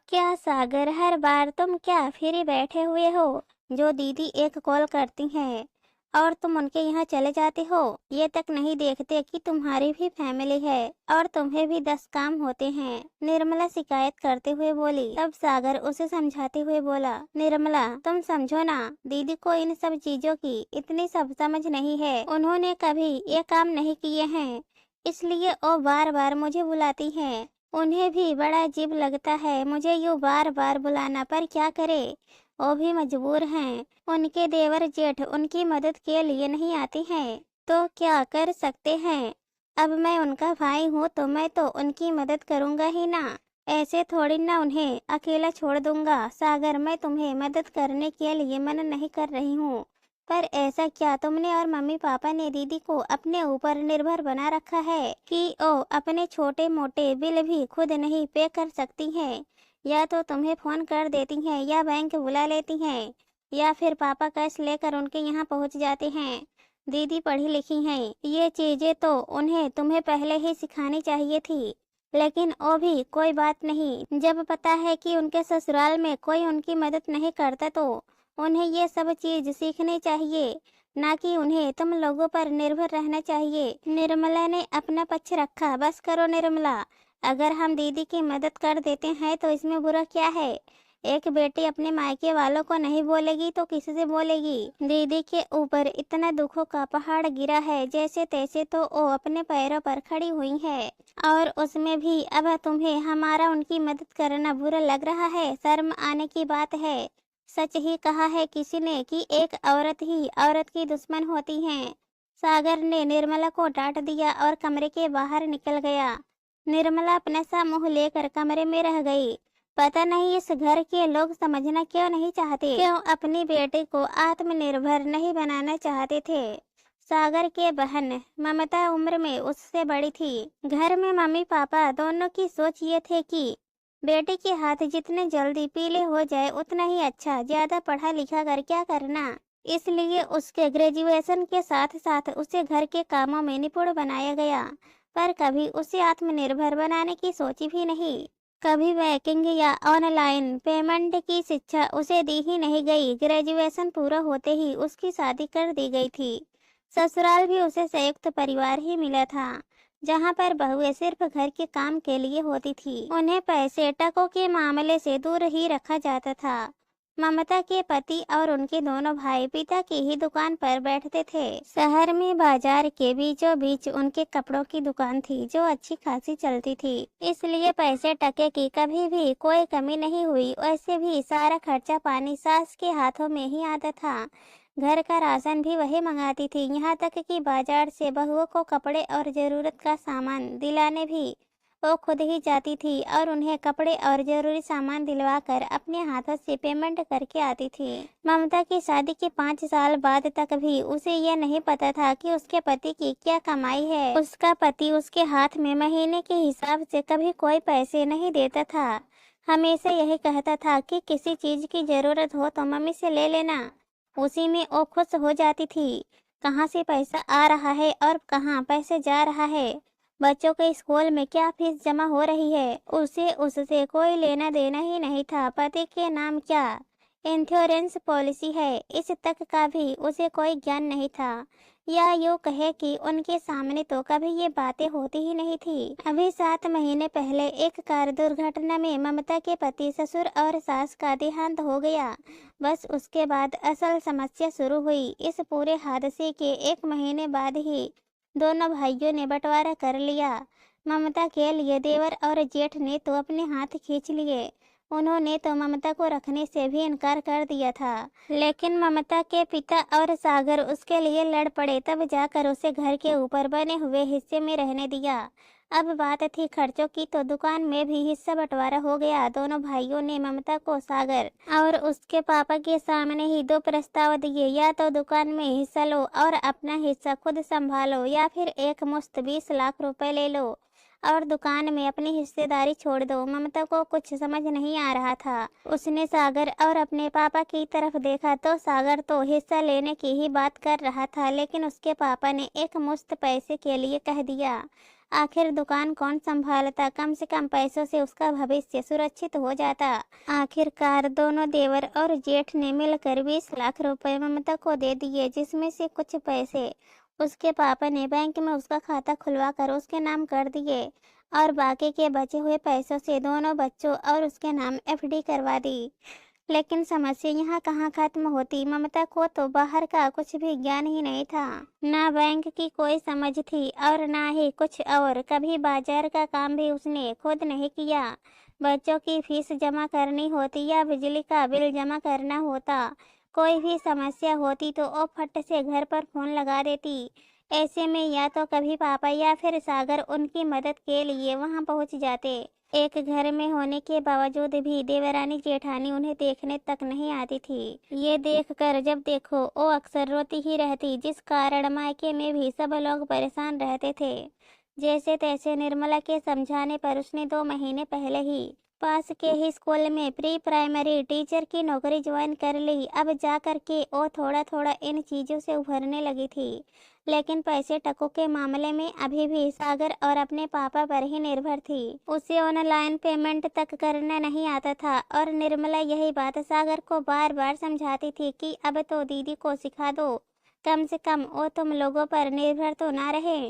क्या सागर, हर बार तुम क्या फ्री बैठे हुए हो? जो दीदी एक कॉल करती हैं और तुम उनके यहाँ चले जाते हो, ये तक नहीं देखते कि तुम्हारी भी फैमिली है और तुम्हें भी 10 काम होते हैं। निर्मला शिकायत करते हुए बोली। तब सागर उसे समझाते हुए बोला, निर्मला तुम समझो ना, दीदी को इन सब चीजों की इतनी सब समझ नहीं है। उन्होंने कभी ये काम नहीं किए हैं, इसलिए वो बार बार मुझे बुलाती हैं। उन्हें भी बड़ा अजीब लगता है मुझे यूँ बार बार बुलाना, पर क्या करे, वो भी मजबूर हैं। उनके देवर जेठ उनकी मदद के लिए नहीं आते हैं तो क्या कर सकते हैं। अब मैं उनका भाई हूँ तो मैं तो उनकी मदद करूँगा ही ना, ऐसे थोड़ी ना उन्हें अकेला छोड़ दूंगा। सागर, मैं तुम्हें मदद करने के लिए मना नहीं कर रही हूँ, पर ऐसा क्या तुमने और मम्मी पापा ने दीदी को अपने ऊपर निर्भर बना रखा है कि वो अपने छोटे मोटे बिल भी खुद नहीं पे कर सकती हैं? या तो तुम्हें फोन कर देती हैं या बैंक बुला लेती हैं या फिर पापा कैश लेकर उनके यहाँ पहुँच जाते हैं। दीदी पढ़ी लिखी हैं, ये चीजें तो उन्हें तुम्हें पहले ही सिखानी चाहिए थी। लेकिन वो भी कोई बात नहीं, जब पता है कि उनके ससुराल में कोई उनकी मदद नहीं करता तो उन्हें ये सब चीज सीखनी चाहिए, ना कि उन्हें तुम लोगों पर निर्भर रहना चाहिए। निर्मला ने अपना पक्ष रखा। बस करो निर्मला, अगर हम दीदी की मदद कर देते हैं तो इसमें बुरा क्या है? एक बेटी अपने मायके वालों को नहीं बोलेगी तो किससे बोलेगी? दीदी के ऊपर इतना दुखों का पहाड़ गिरा है, जैसे तैसे तो वो अपने पैरों पर खड़ी हुई है, और उसमें भी अब तुम्हें हमारा उनकी मदद करना बुरा लग रहा है? शर्म आने की बात है। सच ही कहा है किसी ने कि एक औरत ही औरत की दुश्मन होती है। सागर ने निर्मला को डांट दिया और कमरे के बाहर निकल गया। निर्मला अपना सा मुंह लेकर कमरे में रह गई। पता नहीं इस घर के लोग समझना क्यों नहीं चाहते, क्यों अपनी बेटी को आत्मनिर्भर नहीं बनाना चाहते थे। सागर के बहन ममता उम्र में उससे बड़ी थी। घर में मम्मी पापा दोनों की सोच ये थे कि बेटे के हाथ जितने जल्दी पीले हो जाए उतना ही अच्छा, ज्यादा पढ़ा लिखा कर क्या करना। इसलिए उसके ग्रेजुएशन के साथ साथ उसे घर के कामों में निपुण बनाया गया, पर कभी उसे आत्मनिर्भर बनाने की सोची भी नहीं। कभी बैंकिंग या ऑनलाइन पेमेंट की शिक्षा उसे दी ही नहीं गई। ग्रेजुएशन पूरा होते ही उसकी शादी कर दी गई थी। ससुराल भी उसे संयुक्त परिवार ही मिला था, जहाँ पर बहुएं सिर्फ घर के काम के लिए होती थी। उन्हें पैसे टकों के मामले से दूर ही रखा जाता था। ममता के पति और उनके दोनों भाई पिता की ही दुकान पर बैठते थे। शहर में बाजार के बीचों बीच उनके कपड़ों की दुकान थी जो अच्छी खासी चलती थी, इसलिए पैसे टके की कभी भी कोई कमी नहीं हुई। वैसे भी सारा खर्चा पानी सास के हाथों में ही आता था। घर का राशन भी वही मंगाती थी, यहाँ तक कि बाजार से बहुओं को कपड़े और जरूरत का सामान दिलाने भी वो खुद ही जाती थी और उन्हें कपड़े और जरूरी सामान दिलवाकर अपने हाथों से पेमेंट करके आती थी। ममता की शादी के 5 साल बाद तक भी उसे यह नहीं पता था कि उसके पति की क्या कमाई है। उसका पति उसके हाथ में महीने के हिसाब से कभी कोई पैसे नहीं देता था। हमेशा यही कहता था कि किसी चीज की जरूरत हो तो मम्मी से ले लेना, उसी में वो खुश हो जाती थी। कहाँ से पैसा आ रहा है और कहाँ पैसे जा रहा है, बच्चों के स्कूल में क्या फीस जमा हो रही है, उसे उससे कोई लेना देना ही नहीं था। पति के नाम क्या इंश्योरेंस पॉलिसी है, इस तक का भी उसे कोई ज्ञान नहीं था। या यूँ कहे कि उनके सामने तो कभी ये बातें होती ही नहीं थी। अभी 7 महीने पहले एक कार दुर्घटना में ममता के पति, ससुर और सास का देहांत हो गया। बस उसके बाद असल समस्या शुरू हुई। इस पूरे हादसे के 1 महीने बाद ही दोनों भाइयों ने बंटवारा कर लिया। ममता के लिए देवर और जेठ ने तो अपने हाथ खींच लिए। उन्होंने तो ममता को रखने से भी इनकार कर दिया था, लेकिन ममता के पिता और सागर उसके लिए लड़ पड़े, तब जाकर उसे घर के ऊपर बने हुए हिस्से में रहने दिया। अब बात थी खर्चों की तो दुकान में भी हिस्सा बंटवारा हो गया। दोनों भाइयों ने ममता को सागर और उसके पापा के सामने ही 2 प्रस्ताव दिए, या तो दुकान में हिस्सा लो और अपना हिस्सा खुद संभालो, या फिर एक मुश्त 20 लाख रुपए ले लो और दुकान में अपनी हिस्सेदारी छोड़ दो। ममता को कुछ समझ नहीं आ रहा था। उसने सागर और अपने पापा की तरफ देखा तो सागर तो हिस्सा लेने की ही बात कर रहा था, लेकिन उसके पापा ने एक मुश्त पैसे के लिए कह दिया, आखिर दुकान कौन संभालता, कम से कम पैसों से उसका भविष्य सुरक्षित हो जाता। आखिरकार दोनों देवर और जेठ ने मिलकर 20 लाख रुपए ममता को दे दिए, जिसमें से कुछ पैसे उसके पापा ने बैंक में उसका खाता खुलवा कर उसके नाम कर दिए और बाकी के बचे हुए पैसों से दोनों बच्चों और उसके नाम एफडी करवा दी। लेकिन समस्या यहाँ कहाँ खत्म होती। ममता को तो बाहर का कुछ भी ज्ञान ही नहीं था, ना बैंक की कोई समझ थी और ना ही कुछ और। कभी बाजार का काम भी उसने खुद नहीं किया। बच्चों की फीस जमा करनी होती या बिजली का बिल जमा करना होता, कोई भी समस्या होती तो वो फट से घर पर फोन लगा देती। ऐसे में या तो कभी पापा या फिर सागर उनकी मदद के लिए वहां पहुंच जाते। एक घर में होने के बावजूद भी देवरानी जेठानी उन्हें देखने तक नहीं आती थी। ये देखकर जब देखो वो अक्सर रोती ही रहती, जिस कारण मायके में भी सब लोग परेशान रहते थे। जैसे तैसे निर्मला के समझाने पर उसने 2 महीने पहले ही पास के ही स्कूल में प्री प्राइमरी टीचर की नौकरी ज्वाइन कर ली। अब जा कर के वो थोड़ा थोड़ा इन चीज़ों से उभरने लगी थी, लेकिन पैसे टकों के मामले में अभी भी सागर और अपने पापा पर ही निर्भर थी। उसे ऑनलाइन पेमेंट तक करना नहीं आता था और निर्मला यही बात सागर को बार बार समझाती थी कि अब तो दीदी को सिखा दो, कम से कम वो तुम लोगों पर निर्भर तो ना रहे।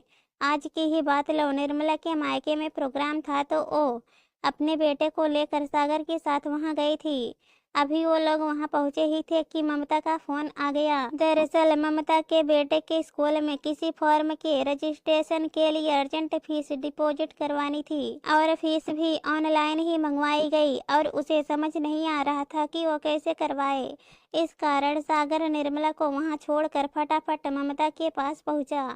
आज की ही बात लो, निर्मला के मायके में प्रोग्राम था तो वो अपने बेटे को लेकर सागर के साथ वहां गई थी। अभी वो लोग वहां पहुंचे ही थे कि ममता का फोन आ गया। दरअसल ममता के बेटे के स्कूल में किसी फॉर्म के रजिस्ट्रेशन के लिए अर्जेंट फीस डिपॉजिट करवानी थी और फीस भी ऑनलाइन ही मंगवाई गई और उसे समझ नहीं आ रहा था कि वो कैसे करवाए। इस कारण सागर निर्मला को वहां छोड़कर फटाफट ममता के पास पहुंचा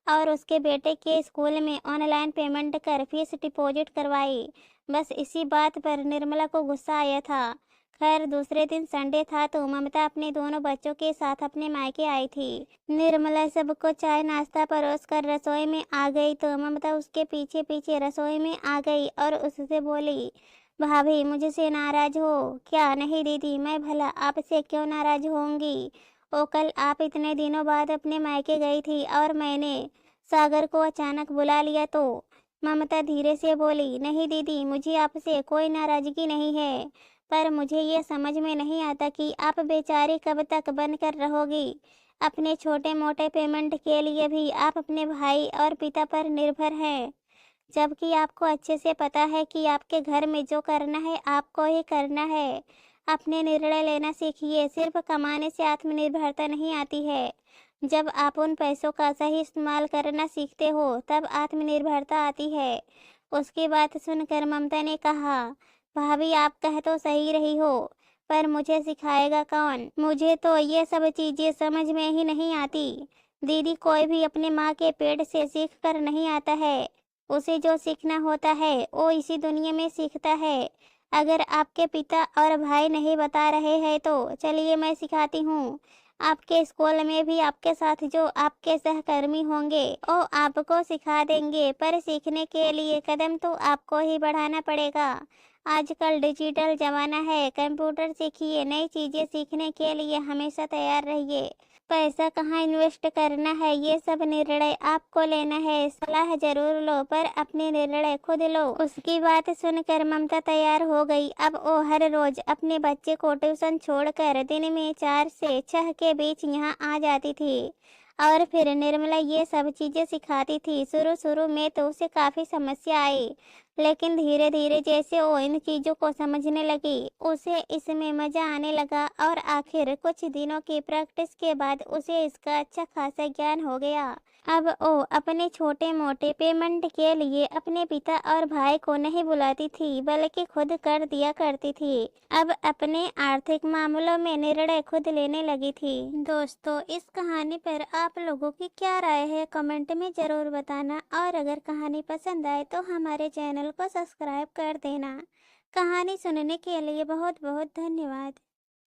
और उसके बेटे के स्कूल में ऑनलाइन पेमेंट कर फीस डिपॉजिट करवाई। बस इसी बात पर निर्मला को गुस्सा आया था। खैर दूसरे दिन संडे था तो ममता अपने दोनों बच्चों के साथ अपने मायके आई थी। निर्मला सबको चाय नाश्ता परोस कर रसोई में आ गई तो ममता उसके पीछे पीछे रसोई में आ गई और उससे बोली, भाभी मुझसे नाराज हो क्या? नहीं दीदी, मैं भला आपसे क्यों नाराज होंगी? ओ कल आप इतने दिनों बाद अपने मायके गई थी और मैंने सागर को अचानक बुला लिया तो। ममता धीरे से बोली, नहीं दीदी, मुझे आपसे कोई नाराजगी नहीं है, पर मुझे ये समझ में नहीं आता कि आप बेचारी कब तक बनकर रहोगी। अपने छोटे मोटे पेमेंट के लिए भी आप अपने भाई और पिता पर निर्भर हैं, जबकि आपको अच्छे से पता है कि आपके घर में जो करना है आपको ही करना है। अपने निर्णय लेना सीखिए, सिर्फ कमाने से आत्मनिर्भरता नहीं आती है। जब आप उन पैसों का सही इस्तेमाल करना सीखते हो तब आत्मनिर्भरता आती है। उसकी बात सुनकर ममता ने कहा, भाभी आप कह तो सही रही हो, पर मुझे सिखाएगा कौन? मुझे तो ये सब चीजें समझ में ही नहीं आती। दीदी, कोई भी अपने माँ के पेट से सीख कर नहीं आता है। उसे जो सीखना होता है वो इसी दुनिया में सीखता है। अगर आपके पिता और भाई नहीं बता रहे हैं तो चलिए मैं सिखाती हूँ। आपके स्कूल में भी आपके साथ जो आपके सहकर्मी होंगे वो आपको सिखा देंगे, पर सीखने के लिए कदम तो आपको ही बढ़ाना पड़ेगा। आजकल डिजिटल जमाना है, कंप्यूटर सीखिए, नई चीजें सीखने के लिए हमेशा तैयार रहिए। पैसा कहाँ इन्वेस्ट करना है ये सब निर्णय आपको लेना है। सलाह जरूर लो पर अपने निर्णय खुद लो। उसकी बात सुनकर ममता तैयार हो गई। अब वो हर रोज अपने बच्चे को ट्यूशन छोड़कर दिन में 4 से 6 के बीच यहाँ आ जाती थी और फिर निर्मला ये सब चीजें सिखाती थी। शुरू शुरू में तो उसे काफी समस्या आई, लेकिन धीरे धीरे जैसे वो इन चीजों को समझने लगी उसे इसमें मजा आने लगा और आखिर कुछ दिनों की प्रैक्टिस के बाद उसे इसका अच्छा खासा ज्ञान हो गया। अब वो अपने छोटे मोटे पेमेंट के लिए अपने पिता और भाई को नहीं बुलाती थी, बल्कि खुद कर दिया करती थी। अब अपने आर्थिक मामलों में निर्णय खुद लेने लगी थी। दोस्तों, इस कहानी पर आप लोगों की क्या राय है कमेंट में जरूर बताना और अगर कहानी पसंद आए तो हमारे चैनल को सब्सक्राइब कर देना। कहानी सुनने के लिए बहुत बहुत धन्यवाद।